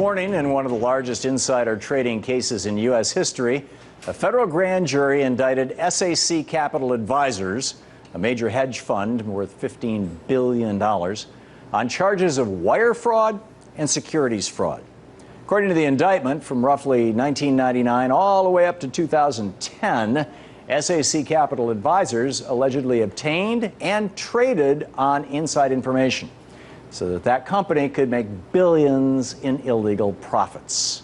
morning, in one of the largest insider trading cases in U.S. history, a federal grand jury indicted SAC Capital Advisors, a major hedge fund worth $15 billion, on charges of wire fraud and securities fraud. According to the indictment, from roughly 1999 all the way up to 2010, SAC Capital Advisors allegedly obtained and traded on inside information so that that company could make billions in illegal profits.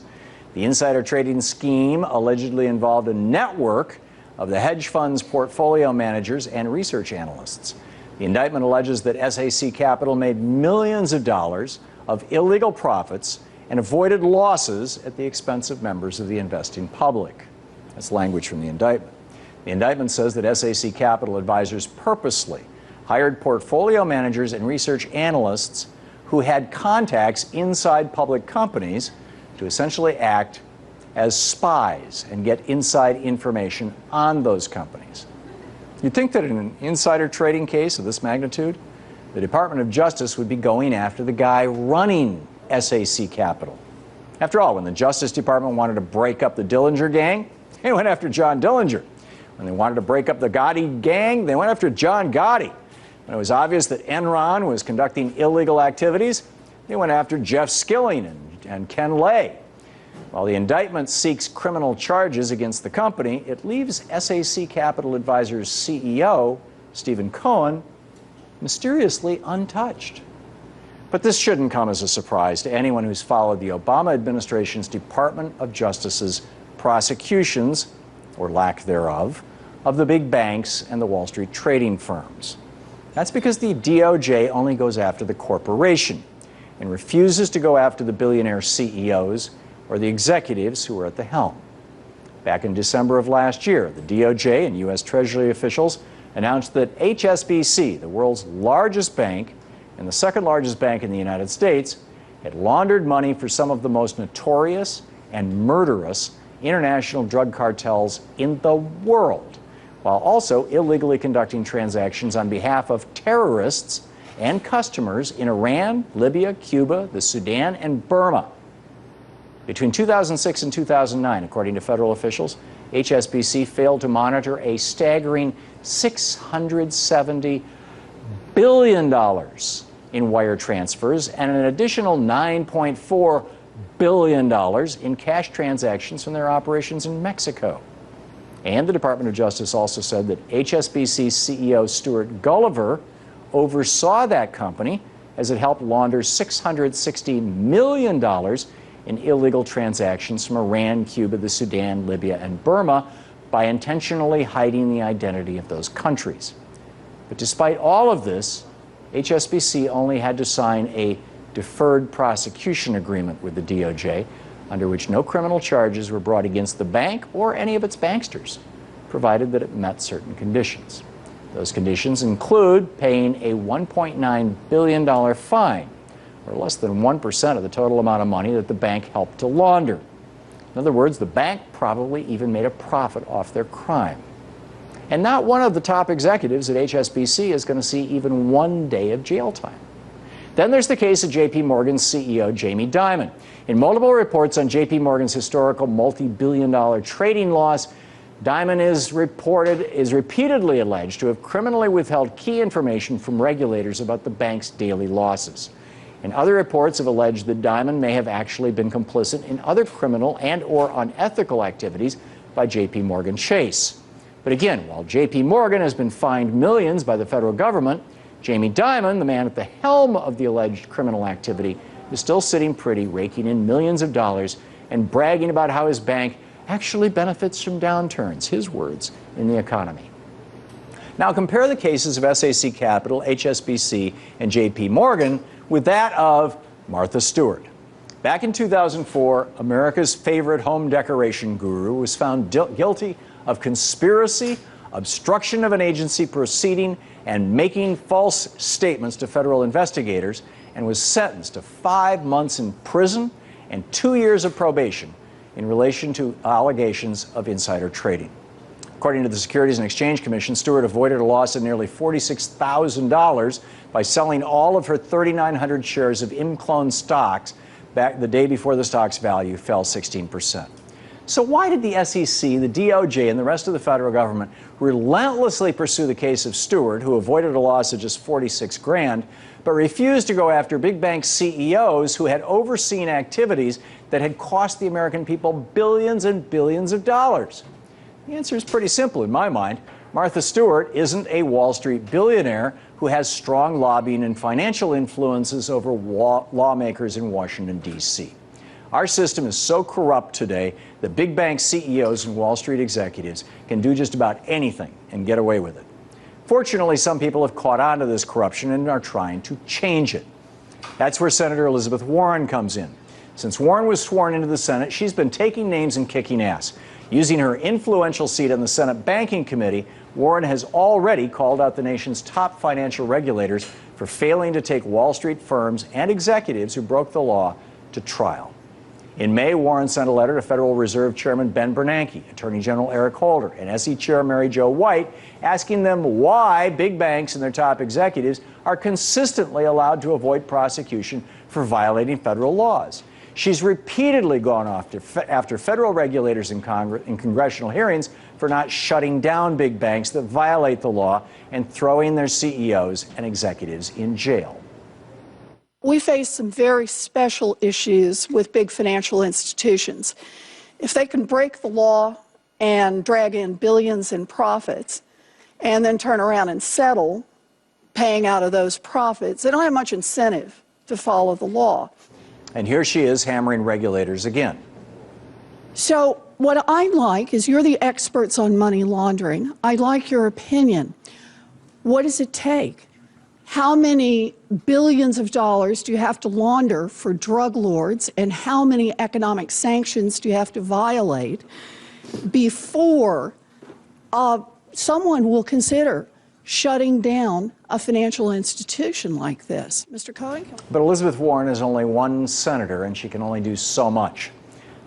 The insider trading scheme allegedly involved a network of the hedge fund's portfolio managers and research analysts. The indictment alleges that SAC Capital made millions of dollars of illegal profits and avoided losses at the expense of members of the investing public. That's language from the indictment. The indictment says that SAC Capital Advisors purposely hired portfolio managers and research analysts who had contacts inside public companies to essentially act as spies and get inside information on those companies. You'd think that in an insider trading case of this magnitude, the Department of Justice would be going after the guy running SAC Capital. After all, when the Justice Department wanted to break up the Dillinger gang, they went after John Dillinger. When they wanted to break up the Gotti gang, they went after John Gotti. When it was obvious that Enron was conducting illegal activities, they went after Jeff Skilling and Ken Lay. While the indictment seeks criminal charges against the company, it leaves SAC Capital Advisors CEO, Stephen Cohen, mysteriously untouched. But this shouldn't come as a surprise to anyone who's followed the Obama administration's Department of Justice's prosecutions, or lack thereof, of the big banks and the Wall Street trading firms. That's because the DOJ only goes after the corporation and refuses to go after the billionaire CEOs or the executives who are at the helm. Back in December of last year, the DOJ and U.S. Treasury officials announced that HSBC, the world's largest bank and the second largest bank in the United States, had laundered money for some of the most notorious and murderous international drug cartels in the world, while also illegally conducting transactions on behalf of terrorists and customers in Iran, Libya, Cuba, the Sudan, and Burma. Between 2006 and 2009, according to federal officials, HSBC failed to monitor a staggering $670 billion in wire transfers and an additional $9.4 billion in cash transactions from their operations in Mexico. And the Department of Justice also said that HSBC CEO Stewart Gulliver oversaw that company as it helped launder $660 million in illegal transactions from Iran, Cuba, the Sudan, Libya, and Burma by intentionally hiding the identity of those countries. But despite all of this, HSBC only had to sign a deferred prosecution agreement with the DOJ, under which no criminal charges were brought against the bank or any of its banksters, provided that it met certain conditions. Those conditions include paying a $1.9 billion fine, or less than 1% of the total amount of money that the bank helped to launder. In other words, the bank probably even made a profit off their crime. And not one of the top executives at HSBC is going to see even 1 day of jail time. Then there's the case of J.P. Morgan's CEO, Jamie Dimon. In multiple reports on J.P. Morgan's historical multi-billion-dollar trading loss, Dimon is repeatedly alleged to have criminally withheld key information from regulators about the bank's daily losses. And other reports have alleged that Dimon may have actually been complicit in other criminal and or unethical activities by J.P. Morgan Chase. But again, while J.P. Morgan has been fined millions by the federal government, Jamie Dimon, the man at the helm of the alleged criminal activity, is still sitting pretty, raking in millions of dollars and bragging about how his bank actually benefits from downturns, his words, in the economy. Now compare the cases of SAC Capital, HSBC, and J.P. Morgan with that of Martha Stewart. Back in 2004, America's favorite home decoration guru was found guilty of conspiracy, obstruction of an agency proceeding, and making false statements to federal investigators, and was sentenced to 5 months in prison and 2 years of probation in relation to allegations of insider trading. According to the Securities and Exchange Commission, Stewart avoided a loss of nearly $46,000 by selling all of her 3,900 shares of ImClone stocks back the day before the stock's value fell 16%. So why did the SEC, the DOJ, and the rest of the federal government relentlessly pursue the case of Stewart, who avoided a loss of just 46 grand, but refused to go after big bank CEOs who had overseen activities that had cost the American people billions and billions of dollars? The answer is pretty simple in my mind. Martha Stewart isn't a Wall Street billionaire who has strong lobbying and financial influences over lawmakers in Washington, D.C. Our system is so corrupt today that big bank CEOs and Wall Street executives can do just about anything and get away with it. Fortunately, some people have caught on to this corruption and are trying to change it. That's where Senator Elizabeth Warren comes in. Since Warren was sworn into the Senate, she's been taking names and kicking ass. Using her influential seat on the Senate Banking Committee, Warren has already called out the nation's top financial regulators for failing to take Wall Street firms and executives who broke the law to trial. In May, Warren sent a letter to Federal Reserve Chairman Ben Bernanke, Attorney General Eric Holder, and SEC Chair Mary Jo White, asking them why big banks and their top executives are consistently allowed to avoid prosecution for violating federal laws. She's repeatedly gone after federal regulators in congressional hearings for not shutting down big banks that violate the law and throwing their CEOs and executives in jail. We face some very special issues with big financial institutions. If they can break the law and drag in billions in profits and then turn around and settle paying out of those profits, they don't have much incentive to follow the law. And here she is hammering regulators again. So what I'd like is, you're the experts on money laundering. I'd like your opinion. What does it take? How many billions of dollars do you have to launder for drug lords, and how many economic sanctions do you have to violate before someone will consider shutting down a financial institution like this? Mr. Cohen? But Elizabeth Warren is only one senator, and she can only do so much.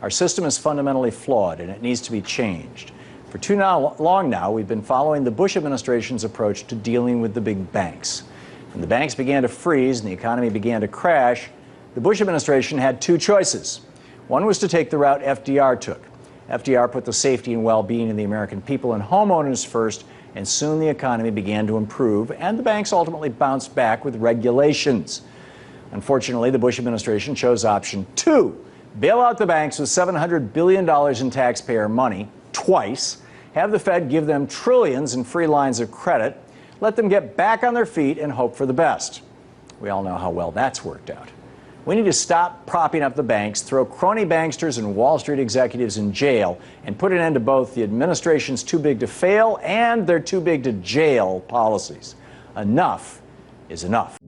Our system is fundamentally flawed, and it needs to be changed. For too long now, we've been following the Bush administration's approach to dealing with the big banks. When the banks began to freeze and the economy began to crash, the Bush administration had two choices. One was to take the route FDR took. FDR put the safety and well-being of the American people and homeowners first, and soon the economy began to improve, and the banks ultimately bounced back with regulations. Unfortunately, the Bush administration chose option two: bail out the banks with $700 billion in taxpayer money twice, have the Fed give them trillions in free lines of credit, let them get back on their feet and hope for the best. We all know how well that's worked out. We need to stop propping up the banks, throw crony banksters and Wall Street executives in jail, and put an end to both the administration's too big to fail and their too big to jail policies. Enough is enough.